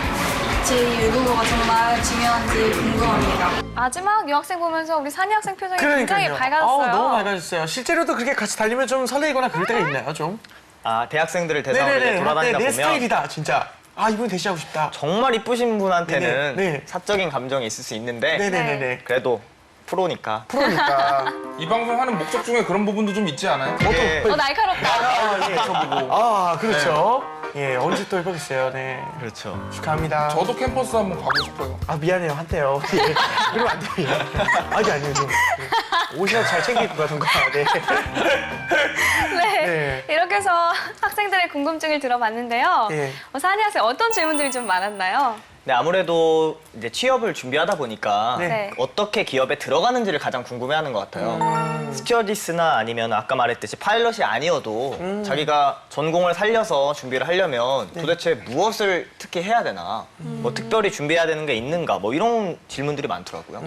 Speaker 11: 제2 외국어가 정말 중요한지 궁금합니다.
Speaker 2: 마지막 유학생 보면서 우리 산이 학생 표정이 굉장히
Speaker 1: 그러니까요.
Speaker 2: 밝아졌어요.
Speaker 1: 너무 밝아졌어요. 실제로도 그렇게 같이 달리면 좀 설레거나 그럴 때가 있나요, 좀?
Speaker 4: 아, 대학생들을 대상으로 이제 돌아다니다
Speaker 1: 내
Speaker 4: 보면
Speaker 1: 스타일이다, 진짜. 아, 이분 대시하고 싶다.
Speaker 4: 정말 이쁘신 분한테는
Speaker 1: 네네.
Speaker 4: 사적인 감정이 있을 수 있는데
Speaker 1: 네네네네.
Speaker 4: 그래도 프로니까
Speaker 1: 프로니까.
Speaker 5: 이 방송 하는 목적 중에 그런 부분도 좀 있지 않아요?
Speaker 4: 예,
Speaker 2: 날카롭다.
Speaker 1: 예, 저 보고. 아, 그렇죠. 예, 언제 또 해보겠어요, 네.
Speaker 4: 그렇죠.
Speaker 1: 축하합니다.
Speaker 5: 저도 캠퍼스 한번 가고 싶어요.
Speaker 1: 아, 미안해요, 한때요. 예. 그러면 안 돼요. 아니요. 좀. 옷이라도 잘 챙기고 가던가. 네.
Speaker 2: 네.
Speaker 1: 네.
Speaker 2: 이렇게 해서 학생들의 궁금증을 들어봤는데요.
Speaker 1: 네.
Speaker 2: 산이 학생 어떤 질문들이 좀 많았나요?
Speaker 4: 네, 아무래도 이제 취업을 준비하다 보니까
Speaker 2: 네.
Speaker 4: 어떻게 기업에 들어가는지를 가장 궁금해하는 것 같아요. 스튜어디스나 아니면 아까 말했듯이 파일럿이 아니어도 자기가 전공을 살려서 준비를 하려면 도대체 무엇을 특히 해야 되나, 뭐 특별히 준비해야 되는 게 있는가, 뭐 이런 질문들이 많더라고요.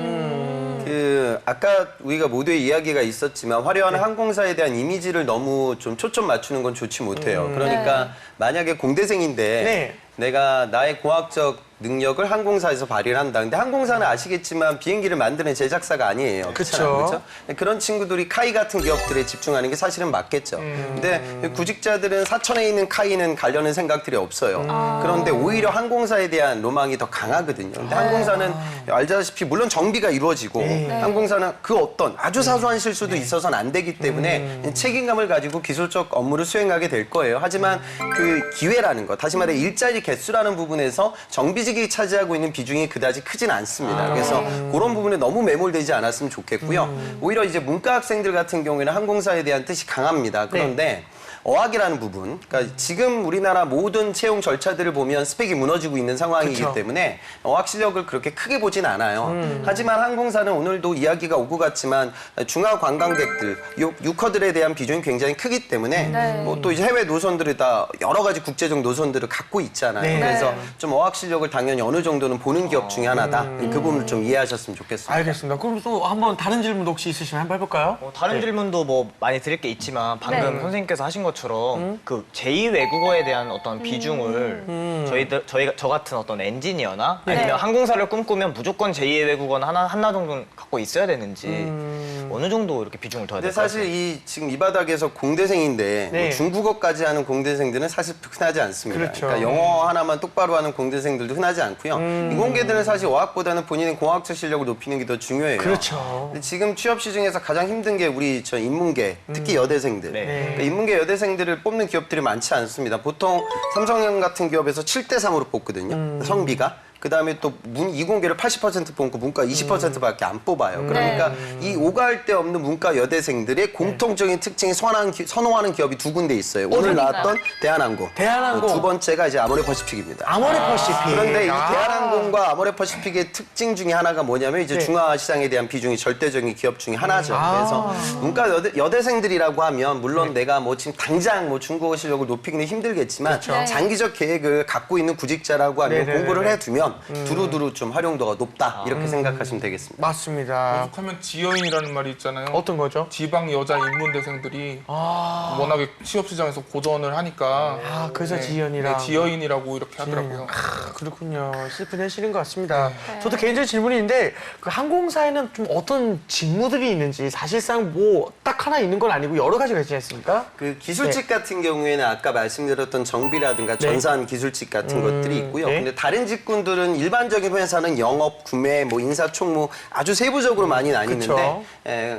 Speaker 8: 아까 우리가 모두의 이야기가 있었지만 화려한 항공사에 대한 이미지를 너무 좀 초점 맞추는 건 좋지 못해요. 그러니까 만약에 공대생인데
Speaker 1: 네.
Speaker 8: 내가 나의 공학적 능력을 항공사에서 발휘를 한다. 근데 항공사는 아시겠지만 비행기를 만드는 제작사가 아니에요. 그렇잖아요.
Speaker 1: 그쵸.
Speaker 8: 그렇죠? 그런 친구들이 카이 같은 기업들에 집중하는 게 사실은 맞겠죠. 근데 구직자들은 사천에 있는 카이는 가려는 생각들이 없어요. 그런데 오히려 항공사에 대한 로망이 더 강하거든요. 근데 항공사는 알다시피 물론 정비가 이루어지고 항공사는 그 어떤 아주 사소한 실수도 있어서는 안 되기 때문에 책임감을 가지고 기술적 업무를 수행하게 될 거예요. 하지만 그 기회라는 것, 다시 말해 일자리 개수라는 부분에서 정비직이 차지하고 있는 비중이 그다지 크진 않습니다. 그래서 그런 부분에 너무 매몰되지 않았으면 좋겠고요. 오히려 이제 문과 학생들 같은 경우에는 항공사에 대한 뜻이 강합니다. 그런데 어학이라는 부분, 그러니까 지금 우리나라 모든 채용 절차들을 보면 스펙이 무너지고 있는 상황이기
Speaker 1: 그쵸.
Speaker 8: 때문에 어학 실력을 그렇게 크게 보진 않아요. 하지만 항공사는 오늘도 이야기가 오고 갔지만 중화 관광객들, 유커들에 대한 비중이 굉장히 크기 때문에 뭐 또 이제 해외 노선들을 다 여러 가지 국제적 노선들을 갖고 있잖아요.
Speaker 1: 네.
Speaker 8: 그래서 좀 어학 실력을 당연히 어느 정도는 보는 기업 중에 하나다. 그 부분을 좀 이해하셨으면 좋겠습니다.
Speaker 1: 알겠습니다. 그럼 또 한번 다른 질문도 혹시 있으시면 한번 해볼까요?
Speaker 4: 다른 질문도 뭐 많이 드릴 게 있지만 방금 선생님께서 하신 것처럼 그 제2 외국어에 대한 어떤 비중을 저 같은 어떤 엔지니어나 아니면 항공사를 꿈꾸면 무조건 제2의 외국어는 하나 정도는 갖고 있어야 되는지 어느 정도 이렇게 비중을 둬야
Speaker 8: 근데
Speaker 4: 될까요?
Speaker 8: 사실 지금 이 바닥에서 공대생인데
Speaker 1: 네.
Speaker 8: 뭐 중국어까지 하는 공대생들은 사실 흔하지 않습니다.
Speaker 1: 그렇죠.
Speaker 8: 그러니까 영어 하나만 똑바로 하는 공대생들도 흔하지 않고요. 이공계들은 사실 어학보다는 본인의 공학적 실력을 높이는 게 더 중요해요.
Speaker 1: 그렇죠.
Speaker 8: 근데 지금 취업 시중에서 가장 힘든 게 우리 저 인문계, 특히 여대생들.
Speaker 4: 네.
Speaker 8: 그러니까 인문계 여대생들을 뽑는 기업들이 많지 않습니다. 보통 삼성형 같은 기업에서 7대 3으로 뽑거든요. 성비가. 그다음에 또 이공계를 80% 뽑고 문과 20%밖에 안 뽑아요. 그러니까 이 오갈 데 없는 문과 여대생들의 공통적인 특징이 선호하는 기업이 두 군데 있어요. 오늘 나왔던 대한항공.
Speaker 1: 대한항공.
Speaker 8: 두 번째가 이제 아모레퍼시픽입니다.
Speaker 1: 아모레퍼시픽.
Speaker 8: 그런데 이 대한항공과 아모레퍼시픽의 특징 중에 하나가 뭐냐면 이제 중화 시장에 대한 비중이 절대적인 기업 중에 하나죠. 그래서 문과 여대생들이라고 하면 물론 내가 뭐 지금 당장 뭐 중국어 실력을 높이기는 힘들겠지만 장기적 계획을 갖고 있는 구직자라고 하면
Speaker 1: 네네네네.
Speaker 8: 공부를 해두면 두루두루 좀 활용도가 높다 이렇게 생각하시면 되겠습니다.
Speaker 1: 맞습니다.
Speaker 5: 오죽하면 지여인이라는 말이 있잖아요.
Speaker 1: 어떤 거죠?
Speaker 5: 지방 여자 인문대생들이 워낙에 취업 시장에서 고전을 하니까
Speaker 1: 그래서 지연이라.
Speaker 5: 네, 지여인이라고 이렇게 하더라고요.
Speaker 1: 그렇군요. 슬픈 현실인 것 같습니다. 저도 개인적인 질문인데 그 항공사에는 좀 어떤 직무들이 있는지 사실상 뭐 딱 하나 있는 건 아니고 여러 가지가 있지 않습니까?
Speaker 8: 그 기술직 같은 경우에는 아까 말씀드렸던 정비라든가 전산 기술직 같은 것들이 있고요.
Speaker 1: 네.
Speaker 8: 근데 다른 직군들은 일반적인 회사는 영업, 구매, 뭐 인사총무 아주 세부적으로 많이 나뉘는데
Speaker 1: 그쵸.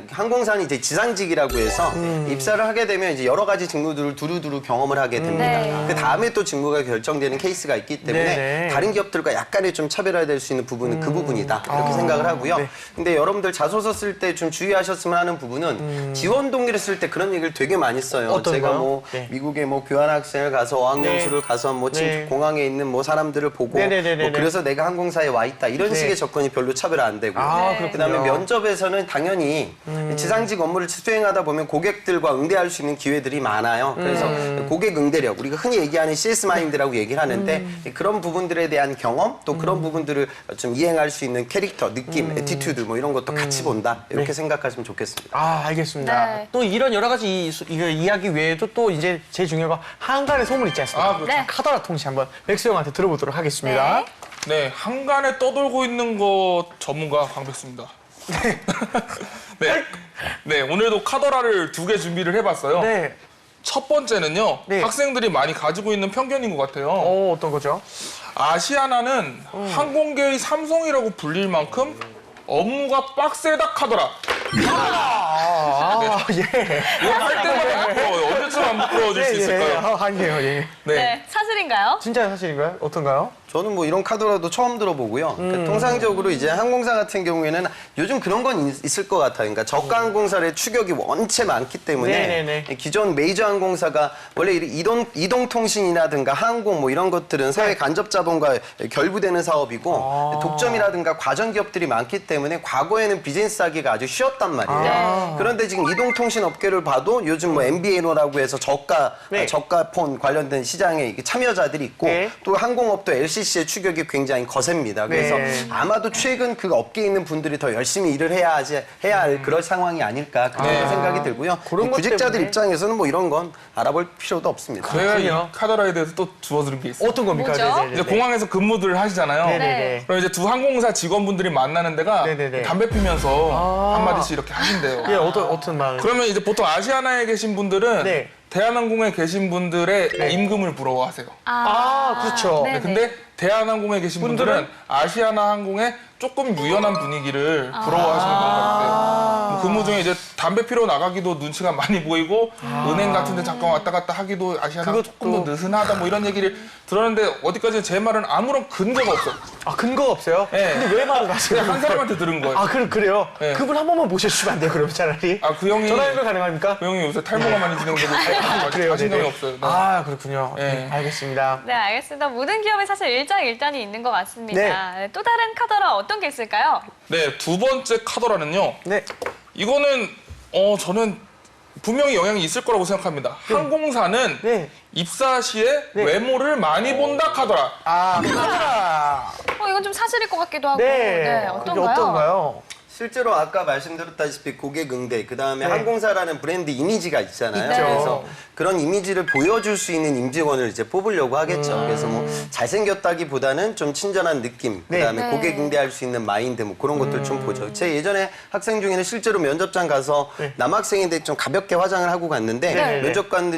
Speaker 8: 항공사는 이제 지상직이라고 해서 입사를 하게 되면 이제 여러 가지 직무들을 두루두루 경험을 하게 됩니다.
Speaker 2: 네.
Speaker 8: 그 다음에 또 직무가 결정되는 케이스가 있기 때문에
Speaker 1: 네네.
Speaker 8: 다른 기업들과 약간의 좀 차별화될 수 있는 부분은 그 부분이다 이렇게 생각을 하고요.
Speaker 1: 네.
Speaker 8: 근데 여러분들 자소서 쓸 때 좀 주의하셨으면 하는 부분은 지원 동기를 쓸 때 그런 얘기를 되게 많이 써요.
Speaker 1: 어떤
Speaker 8: 제가
Speaker 1: 거요?
Speaker 8: 뭐
Speaker 1: 네.
Speaker 8: 미국에 뭐 교환학생을 가서 어학연수를 가서 뭐
Speaker 1: 네.
Speaker 8: 공항에 있는 뭐 사람들을 보고
Speaker 1: 네네네네.
Speaker 8: 뭐 그래서 내가 항공사에 와 있다 이런
Speaker 1: 네.
Speaker 8: 식의 접근이 별로 차별 안 되고
Speaker 1: 그렇군요.
Speaker 8: 그다음에 면접에서는 당연히 지상직 업무를 수행하다 보면 고객들과 응대할 수 있는 기회들이 많아요. 그래서 고객 응대력 우리가 흔히 얘기하는 CS 마인드라고 얘기를 하는데 그런 부분들에 대한 경험 또 그런 부분들을 좀 이행할 수 있는 캐릭터, 느낌, 애티튜드 뭐 이런 것도 같이 본다 이렇게 생각하시면 좋겠습니다.
Speaker 1: 알겠습니다.
Speaker 2: 네.
Speaker 1: 또 이런 여러 가지 이야기 외에도 또 이제 제일 중요한 거 한간의 소문 있지 않습니까?
Speaker 5: 그렇죠.
Speaker 2: 네.
Speaker 1: 카더라 통신 한번 백수 형한테 들어보도록 하겠습니다.
Speaker 2: 네.
Speaker 5: 네, 한간에 떠돌고 있는 것 전문가 강백수입니다. 네, 오늘도 카더라를 2개 준비를 해봤어요.
Speaker 1: 네.
Speaker 5: 첫 번째는요,
Speaker 1: 네.
Speaker 5: 학생들이 많이 가지고 있는 편견인 것 같아요.
Speaker 1: 어떤 거죠?
Speaker 5: 아시아나는 항공계의 삼성이라고 불릴 만큼 업무가 빡세다 카더라.
Speaker 1: 예.
Speaker 5: 이거 할 때마다 부끄러워요. 언제쯤 안 부끄러워질 수 있을까요?
Speaker 1: 한개요, 예.
Speaker 2: 네, 사실인가요?
Speaker 1: 진짜 사실인가요? 어떤가요?
Speaker 8: 저는 뭐 이런 카더라도 처음 들어보고요. 그러니까 통상적으로 이제 항공사 같은 경우에는 요즘 그런 건 있을 것 같아요. 그러니까 저가 항공사의 추격이 원체 많기 때문에
Speaker 1: 네네네.
Speaker 8: 기존 메이저 항공사가 원래 이동통신이라든가 항공 뭐 이런 것들은 사회 간접 자본과 결부되는 사업이고 독점이라든가 과정 기업들이 많기 때문에 과거에는 비즈니스 하기가 아주 쉬웠단 말이에요. 그런데 지금 이동통신 업계를 봐도 요즘 뭐 MVNO라고 해서 저가폰 관련된 시장에 참여자들이 있고
Speaker 1: 네.
Speaker 8: 또 항공업도 LCC의 추격이 굉장히 거셉니다. 그래서
Speaker 1: 네.
Speaker 8: 아마도 최근 그 업계에 있는 분들이 더 열심히 일을 해야 할 그럴 상황이 아닐까 그런 생각이 들고요.
Speaker 1: 그런 것
Speaker 8: 구직자들
Speaker 1: 때문에.
Speaker 8: 입장에서는 뭐 이런 건 알아볼 필요도 없습니다.
Speaker 5: 제가 이
Speaker 1: 그렇군요.
Speaker 5: 카더라에 대해서 또 주워들은 게 있어요.
Speaker 1: 어떤 겁니까?
Speaker 2: 뭐죠?
Speaker 1: 네네네.
Speaker 5: 이제 공항에서 근무들을 하시잖아요.
Speaker 1: 네네네.
Speaker 5: 그럼 이제 두 항공사 직원분들이 만나는 데가
Speaker 1: 네네네.
Speaker 5: 담배 피면서 한마디씩 이렇게 하신대요.
Speaker 1: 예, 어떤 말?
Speaker 5: 그러면 이제 보통 아시아나에 계신 분들은
Speaker 1: 네.
Speaker 5: 대한항공에 계신 분들의 임금을 부러워하세요.
Speaker 1: 그렇죠.
Speaker 2: 네.
Speaker 5: 근데 대한항공에 계신 분들은 아시아나 항공의 조금 유연한 분위기를 부러워하시는 경우가 있대요. 뭐 근무 중에 이제 담배 피러 나가기도 눈치가 많이 보이고 은행 같은 데 잠깐 왔다 갔다 하기도 아시아나 조금 더 느슨하다 뭐 이런 얘기를 들었는데 어디까지 제 말은 아무런 근거가 없어요.
Speaker 1: 근거가 없어요?
Speaker 5: 네.
Speaker 1: 근데 왜 말을 하세요?
Speaker 5: 그냥 한 사람한테 들은 거예요.
Speaker 1: 그래요?
Speaker 5: 네.
Speaker 1: 그분 한 번만 모셔주시면 안 돼요, 그러면 차라리?
Speaker 5: 그 형이
Speaker 1: 전화 연결 가능합니까?
Speaker 5: 그 형이 요새 탈모가 많이 진행되고
Speaker 1: 그래요?
Speaker 5: 자신감이
Speaker 1: 네네.
Speaker 5: 없어요. 네.
Speaker 1: 그렇군요.
Speaker 5: 네.
Speaker 1: 네, 알겠습니다.
Speaker 2: 네, 알겠습니다. 모든 기업에 사실 일장일단이 있는 것 같습니다. 네, 또 다른 카더라 어떤 게 있을까요?
Speaker 5: 네, 두 번째 카더라는요.
Speaker 1: 네.
Speaker 5: 이거는 저는 분명히 영향이 있을 거라고 생각합니다. 항공사는
Speaker 1: 네.
Speaker 5: 입사 시에 외모를 많이 본다 카더라.
Speaker 1: 카더라.
Speaker 2: 이건 좀 사실일 것 같기도 하고.
Speaker 1: 네.
Speaker 2: 네,
Speaker 1: 그게
Speaker 2: 어떤가요?
Speaker 1: 어떤가요?
Speaker 8: 실제로 아까 말씀드렸다시피 고객응대, 그 다음에 항공사라는 브랜드 이미지가 있잖아요.
Speaker 2: 네.
Speaker 8: 그래서 그런 이미지를 보여줄 수 있는 임직원을 이제 뽑으려고 하겠죠. 그래서 뭐 잘생겼다기보다는 좀 친절한 느낌, 그 다음에
Speaker 2: 네.
Speaker 8: 고객응대할 수 있는 마인드, 뭐 그런 것들 좀 보죠. 제 예전에 학생 중에는 실제로 면접장 가서 남학생인데 좀 가볍게 화장을 하고 갔는데
Speaker 2: 네.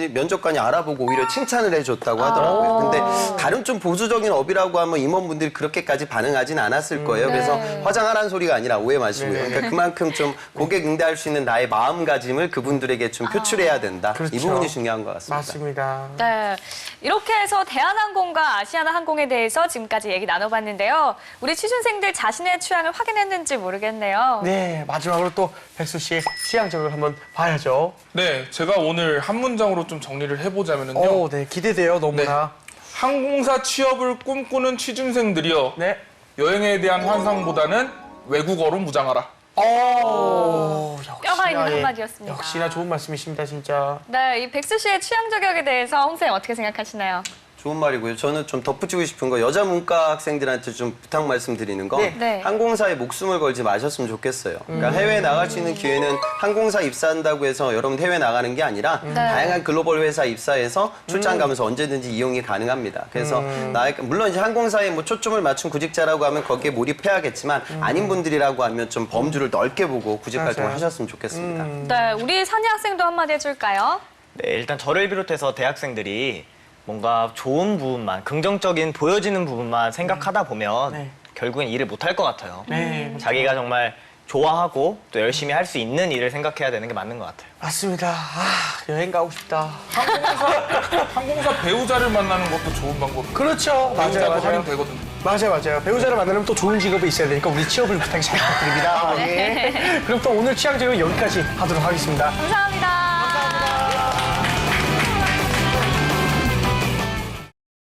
Speaker 8: 면접관이 알아보고 오히려 칭찬을 해줬다고 하더라고요. 근데 다른 좀 보수적인 업이라고 하면 임원분들이 그렇게까지 반응하진 않았을 거예요. 그래서 화장하라는 소리가 아니라 오해 마시고요. 그러니까 그만큼 좀 고객 응대할 수 있는 나의 마음가짐을 그분들에게 좀 표출해야 된다.
Speaker 1: 그렇죠.
Speaker 8: 이 부분이 중요한 것 같습니다.
Speaker 1: 맞습니다.
Speaker 2: 네. 이렇게 해서 대한항공과 아시아나항공에 대해서 지금까지 얘기 나눠봤는데요. 우리 취준생들 자신의 취향을 확인했는지 모르겠네요.
Speaker 1: 네, 마지막으로 또 백수 씨의 취향적으로 한번 봐야죠.
Speaker 5: 네, 제가 오늘 한 문장으로 좀 정리를 해보자면요.
Speaker 1: 오, 네, 기대돼요, 너무나.
Speaker 5: 항공사 취업을 꿈꾸는 취준생들이여
Speaker 1: 네.
Speaker 5: 여행에 대한 환상보다는 외국어로 무장하라.
Speaker 2: 뼈가 있는
Speaker 1: 역시나,
Speaker 2: 한마디였습니다.
Speaker 1: 역시나 좋은 말씀이십니다, 진짜.
Speaker 2: 네, 이 백수 씨의 취향 저격에 대해서 홍 쌤 어떻게 생각하시나요?
Speaker 8: 좋은 말이고요. 저는 좀 덧붙이고 싶은 거 여자 문과 학생들한테 좀 부탁 말씀드리는 거
Speaker 2: 네.
Speaker 8: 항공사에 목숨을 걸지 마셨으면 좋겠어요. 그러니까 해외에 나갈 수 있는 기회는 항공사 입사한다고 해서 여러분 해외 나가는 게 아니라 다양한 글로벌 회사 입사해서 출장 가면서 언제든지 이용이 가능합니다. 그래서 물론 이제 항공사에 뭐 초점을 맞춘 구직자라고 하면 거기에 몰입해야겠지만 아닌 분들이라고 하면 좀 범주를 넓게 보고 구직 활동을
Speaker 1: 맞아요.
Speaker 8: 하셨으면 좋겠습니다.
Speaker 2: 네, 우리 산희 학생도 한마디 해줄까요?
Speaker 4: 네, 일단 저를 비롯해서 대학생들이 뭔가 좋은 부분만, 긍정적인 보여지는 부분만 생각하다 보면
Speaker 1: 네.
Speaker 4: 결국엔 일을 못할 것 같아요.
Speaker 1: 네,
Speaker 4: 자기가 정말 좋아하고 또 열심히 할 수 있는 일을 생각해야 되는 게 맞는 것 같아요.
Speaker 1: 맞습니다. 여행 가고 싶다.
Speaker 5: 항공사 배우자를 만나는 것도 좋은 방법이에요.
Speaker 1: 그렇죠. 맞아요,
Speaker 5: 배우자도
Speaker 1: 맞아요.
Speaker 5: 할인되거든요.
Speaker 1: 맞아요. 배우자를 만나려면 또 좋은 직업이 있어야 되니까 우리 취업을 부탁 잘 부탁드립니다. 예. 그럼 또 오늘 취향 저격 여기까지 하도록 하겠습니다.
Speaker 2: 감사합니다.